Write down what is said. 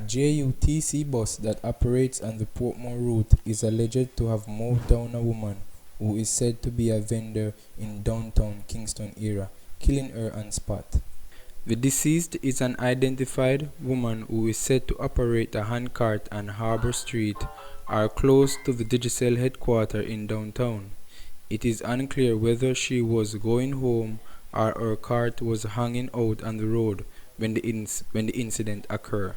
JUTC bus that operates on the Portmore route is alleged to have mowed down a woman who is said to be a vendor in downtown Kingston area, killing her on spot. The deceased is an identified woman who is said to operate a handcart on Harbour Street or close to the Digicel headquarters in downtown. It is unclear whether she was going home or her cart was hanging out on the road when the incident occurred.